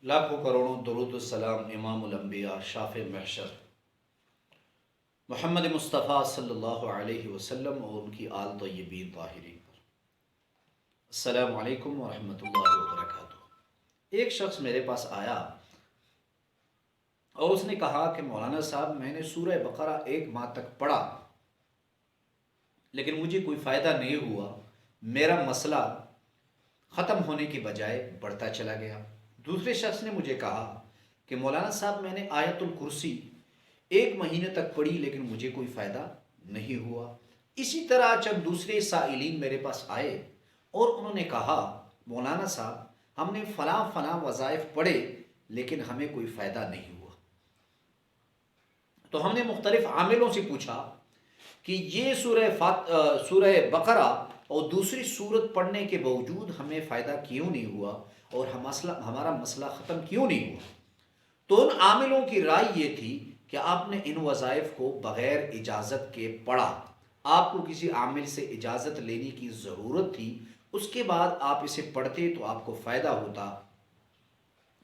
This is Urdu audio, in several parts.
لاکھوں کروڑوں درود السلام امام الانبیاء شافع محشر محمد مصطفیٰ صلی اللہ علیہ وسلم اور ان کی آل طیبین طاہرین پر۔ السلام علیکم ورحمۃ اللہ وبرکاتہ۔ ایک شخص میرے پاس آیا اور اس نے کہا کہ مولانا صاحب میں نے سورہ بقرہ 1 ماہ تک پڑھا لیکن مجھے کوئی فائدہ نہیں ہوا، میرا مسئلہ ختم ہونے کی بجائے بڑھتا چلا گیا۔ دوسرے شخص نے مجھے کہا کہ مولانا صاحب میں نے آیت الکرسی 1 مہینے تک پڑھی لیکن مجھے کوئی فائدہ نہیں ہوا۔ اسی طرح چند دوسرے سائلین میرے پاس آئے اور انہوں نے کہا مولانا صاحب ہم نے فلاں فلاں وظائف پڑھے لیکن ہمیں کوئی فائدہ نہیں ہوا۔ تو ہم نے مختلف عاملوں سے پوچھا کہ یہ سورہ بقرہ اور دوسری سورت پڑھنے کے باوجود ہمیں فائدہ کیوں نہیں ہوا اور ہمارا مسئلہ ختم کیوں نہیں ہوا؟ تو ان عاملوں کی رائے یہ تھی کہ آپ نے ان وظائف کو بغیر اجازت کے پڑھا، آپ کو کسی عامل سے اجازت لینے کی ضرورت تھی، اس کے بعد آپ اسے پڑھتے تو آپ کو فائدہ ہوتا،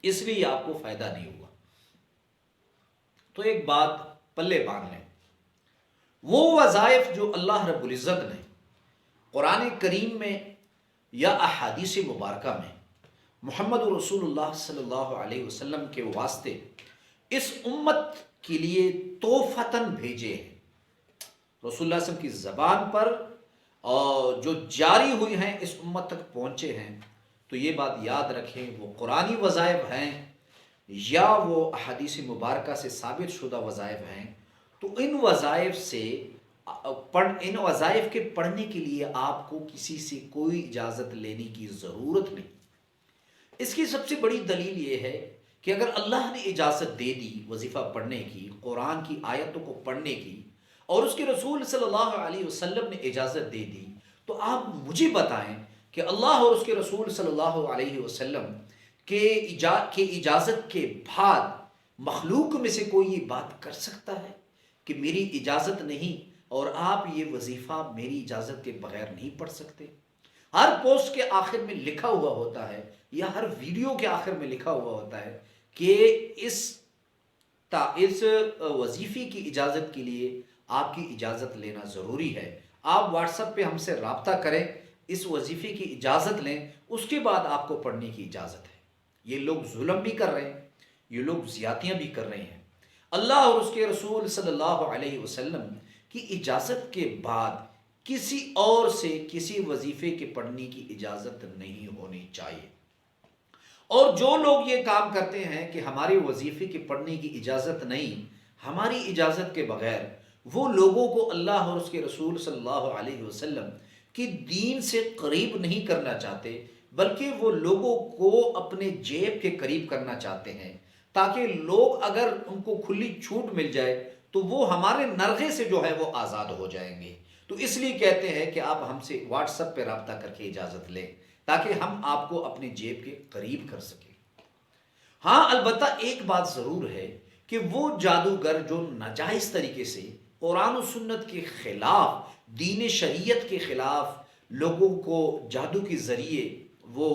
اس لیے آپ کو فائدہ نہیں ہوا۔ تو ایک بات پلے باندھ لیں، وہ وظائف جو اللہ رب العزت نے قرآن کریم میں یا احادیث مبارکہ میں محمد رسول اللہ صلی اللہ علیہ وسلم کے واسطے اس امت کے لیے توفتاً بھیجے ہیں، رسول اللہ صلی اللہ علیہ وسلم کی زبان پر اور جو جاری ہوئی ہیں اس امت تک پہنچے ہیں، تو یہ بات یاد رکھیں وہ قرآنی وظائف ہیں یا وہ احادیث مبارکہ سے ثابت شدہ وظائف ہیں، تو ان وظائف کے پڑھنے کے لیے آپ کو کسی سے کوئی اجازت لینے کی ضرورت نہیں۔ اس کی سب سے بڑی دلیل یہ ہے کہ اگر اللہ نے اجازت دے دی وظیفہ پڑھنے کی، قرآن کی آیتوں کو پڑھنے کی، اور اس کے رسول صلی اللہ علیہ وسلم نے اجازت دے دی، تو آپ مجھے بتائیں کہ اللہ اور اس کے رسول صلی اللہ علیہ وسلم کے اجازت کے بعد مخلوق میں سے کوئی یہ بات کر سکتا ہے کہ میری اجازت نہیں اور آپ یہ وظیفہ میری اجازت کے بغیر نہیں پڑھ سکتے؟ ہر پوسٹ کے آخر میں لکھا ہوا ہوتا ہے یا ہر ویڈیو کے آخر میں لکھا ہوا ہوتا ہے کہ اس وظیفے کی اجازت کے لیے آپ کی اجازت لینا ضروری ہے۔ آپ واٹس ایپ پہ ہم سے رابطہ کریں، اس وظیفے کی اجازت لیں، اس کے بعد آپ کو پڑھنے کی اجازت ہے۔ یہ لوگ ظلم بھی کر رہے ہیں، یہ لوگ زیادتیاں بھی کر رہے ہیں۔ اللہ اور اس کے رسول صلی اللہ علیہ وسلم کی اجازت کے بعد کسی اور سے کسی وظیفے کے پڑھنے کی اجازت نہیں ہونی چاہیے۔ اور جو لوگ یہ کام کرتے ہیں کہ ہمارے وظیفے کے پڑھنے کی اجازت نہیں، ہماری اجازت کے بغیر، وہ لوگوں کو اللہ اور اس کے رسول صلی اللہ علیہ وسلم کی دین سے قریب نہیں کرنا چاہتے، بلکہ وہ لوگوں کو اپنے جیب کے قریب کرنا چاہتے ہیں، تاکہ لوگ اگر ان کو کھلی چھوٹ مل جائے تو وہ ہمارے نرغے سے جو ہے وہ آزاد ہو جائیں گے۔ تو اس لیے کہتے ہیں کہ آپ ہم سے واٹس ایپ پہ رابطہ کر کے اجازت لیں تاکہ ہم آپ کو اپنے جیب کے قریب کر سکیں۔ ہاں البتہ ایک بات ضرور ہے کہ وہ جادوگر جو ناجائز طریقے سے قرآن و سنت کے خلاف، دین شریعت کے خلاف لوگوں کو جادو کے ذریعے وہ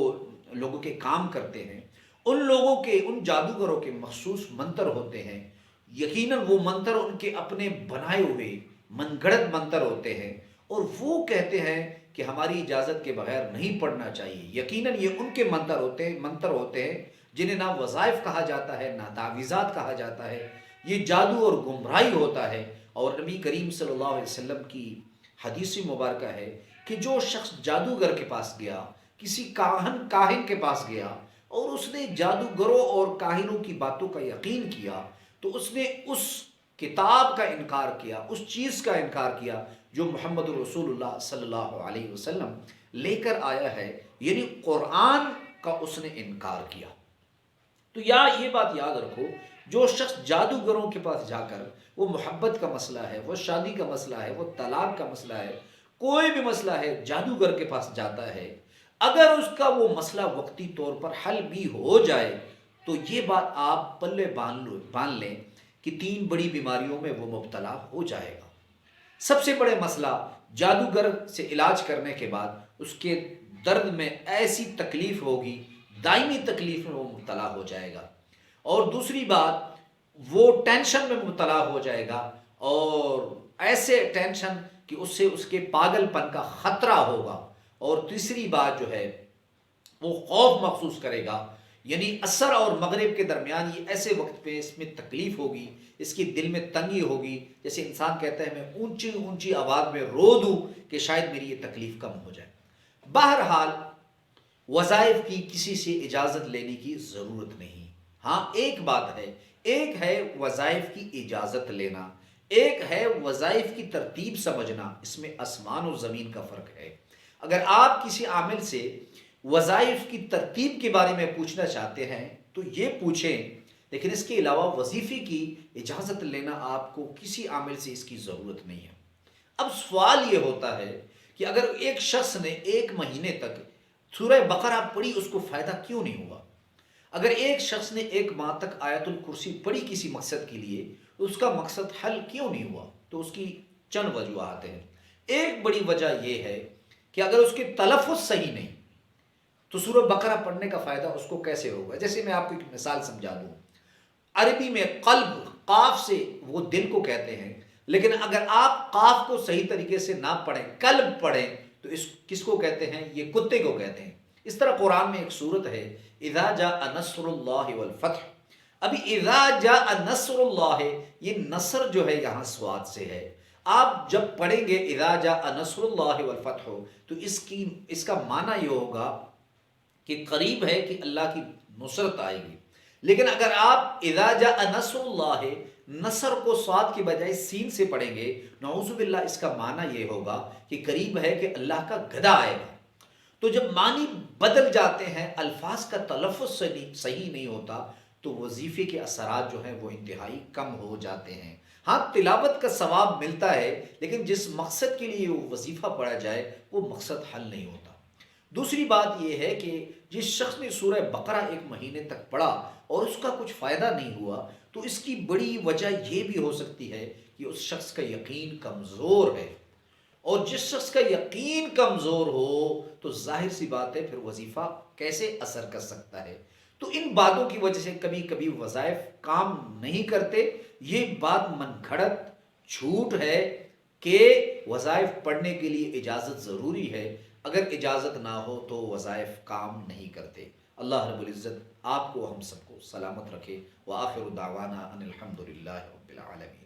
لوگوں کے کام کرتے ہیں، ان جادوگروں کے مخصوص منتر ہوتے ہیں، یقیناً وہ منتر ان کے اپنے بنائے ہوئے من گھڑت منتر ہوتے ہیں، اور وہ کہتے ہیں کہ ہماری اجازت کے بغیر نہیں پڑھنا چاہیے۔ یقیناً یہ ان کے منتر ہوتے ہیں جنہیں نہ وظائف کہا جاتا ہے نہ تعویذات کہا جاتا ہے، یہ جادو اور گمراہی ہوتا ہے۔ اور نبی کریم صلی اللہ علیہ وسلم کی حدیث مبارکہ ہے کہ جو شخص جادوگر کے پاس گیا، کسی کاہن کے پاس گیا اور اس نے جادوگروں اور کاہنوں کی باتوں کا یقین کیا، تو اس نے اس کتاب کا انکار کیا، اس چیز کا انکار کیا جو محمد رسول اللہ صلی اللہ علیہ وسلم لے کر آیا ہے، یعنی قرآن کا اس نے انکار کیا۔ تو یہ بات یاد رکھو، جو شخص جادوگروں کے پاس جا کر، وہ محبت کا مسئلہ ہے، وہ شادی کا مسئلہ ہے، وہ طلاق کا مسئلہ ہے، کوئی بھی مسئلہ ہے، جادوگر کے پاس جاتا ہے، اگر اس کا وہ مسئلہ وقتی طور پر حل بھی ہو جائے تو یہ بات آپ پلے باندھ لیں کہ 3 بڑی بیماریوں میں وہ مبتلا ہو جائے گا۔ سب سے بڑے مسئلہ، جادوگر سے علاج کرنے کے بعد اس کے درد میں ایسی تکلیف ہوگی دائمی تکلیف میں وہ مبتلا ہو جائے گا، اور دوسری بات وہ ٹینشن میں مبتلا ہو جائے گا، اور ایسے ٹینشن کہ اس سے اس کے پاگل پن کا خطرہ ہوگا، اور تیسری بات جو ہے وہ خوف محسوس کرے گا، یعنی عصر اور مغرب کے درمیان یہ ایسے وقت پہ اس میں تکلیف ہوگی، اس کی دل میں تنگی ہوگی، جیسے انسان کہتا ہے میں اونچی اونچی آواز میں رو دوں کہ شاید میری یہ تکلیف کم ہو جائے۔ بہرحال وظائف کی کسی سے اجازت لینے کی ضرورت نہیں۔ ہاں ایک بات ہے، ایک ہے وظائف کی اجازت لینا، ایک ہے وظائف کی ترتیب سمجھنا، اس میں آسمان و زمین کا فرق ہے۔ اگر آپ کسی عامل سے وظائف کی ترتیب کے بارے میں پوچھنا چاہتے ہیں تو یہ پوچھیں، لیکن اس کے علاوہ وظیفے کی اجازت لینا آپ کو کسی عامل سے اس کی ضرورت نہیں ہے۔ اب سوال یہ ہوتا ہے کہ اگر ایک شخص نے ایک مہینے تک سورہ بقرہ پڑھی، اس کو فائدہ کیوں نہیں ہوا؟ اگر ایک شخص نے ایک ماہ تک آیت الکرسی پڑھی کسی مقصد کے لیے، اس کا مقصد حل کیوں نہیں ہوا؟ تو اس کی چند وجوہات ہیں۔ ایک بڑی وجہ یہ ہے کہ اگر اس کے تلفظ صحیح نہیں تو سورہ بقرہ پڑھنے کا فائدہ اس کو کیسے ہوگا؟ جیسے میں آپ کو ایک مثال سمجھا دوں، عربی میں قلب، قاف سے وہ دل کو کہتے ہیں، لیکن اگر آپ قاف کو صحیح طریقے سے نہ پڑھیں، قلب پڑھیں، تو اس کس کو کہتے ہیں؟ یہ کتے کو کہتے ہیں۔ اس طرح قرآن میں ایک صورت ہے اذا جاء نصر اللہ والفتح۔ ابھی اذا جاء نصر اللہ، یہ نصر جو ہے یہاں سواد سے ہے۔ آپ جب پڑھیں گے اذا جاء نصر اللہ والفتح تو اس کا معنی یہ ہوگا کہ قریب ہے کہ اللہ کی نصرت آئے گی۔ لیکن اگر آپ اذا جاء نصر اللہ، نصر کو صاد کے بجائے سین سے پڑھیں گے، نعوذ باللہ اس کا معنی یہ ہوگا کہ قریب ہے کہ اللہ کا گدا آئے گا۔ تو جب معنی بدل جاتے ہیں، الفاظ کا تلفظ صحیح نہیں ہوتا، تو وظیفے کے اثرات جو ہیں وہ انتہائی کم ہو جاتے ہیں۔ ہاں تلاوت کا ثواب ملتا ہے، لیکن جس مقصد کے لیے وہ وظیفہ پڑھا جائے وہ مقصد حل نہیں ہوتا۔ دوسری بات یہ ہے کہ جس شخص نے سورہ بقرہ ایک مہینے تک پڑھا اور اس کا کچھ فائدہ نہیں ہوا، تو اس کی بڑی وجہ یہ بھی ہو سکتی ہے کہ اس شخص کا یقین کمزور ہے، اور جس شخص کا یقین کمزور ہو تو ظاہر سی بات ہے پھر وظیفہ کیسے اثر کر سکتا ہے۔ تو ان باتوں کی وجہ سے کبھی کبھی وظائف کام نہیں کرتے۔ یہ بات من گھڑت جھوٹ ہے کہ وظائف پڑھنے کے لیے اجازت ضروری ہے، اگر اجازت نہ ہو تو وظائف کام نہیں کرتے۔ اللہ رب العزت آپ کو ہم سب کو سلامت رکھے۔ وآخر دعوانا ان الحمد للہ رب العالمین۔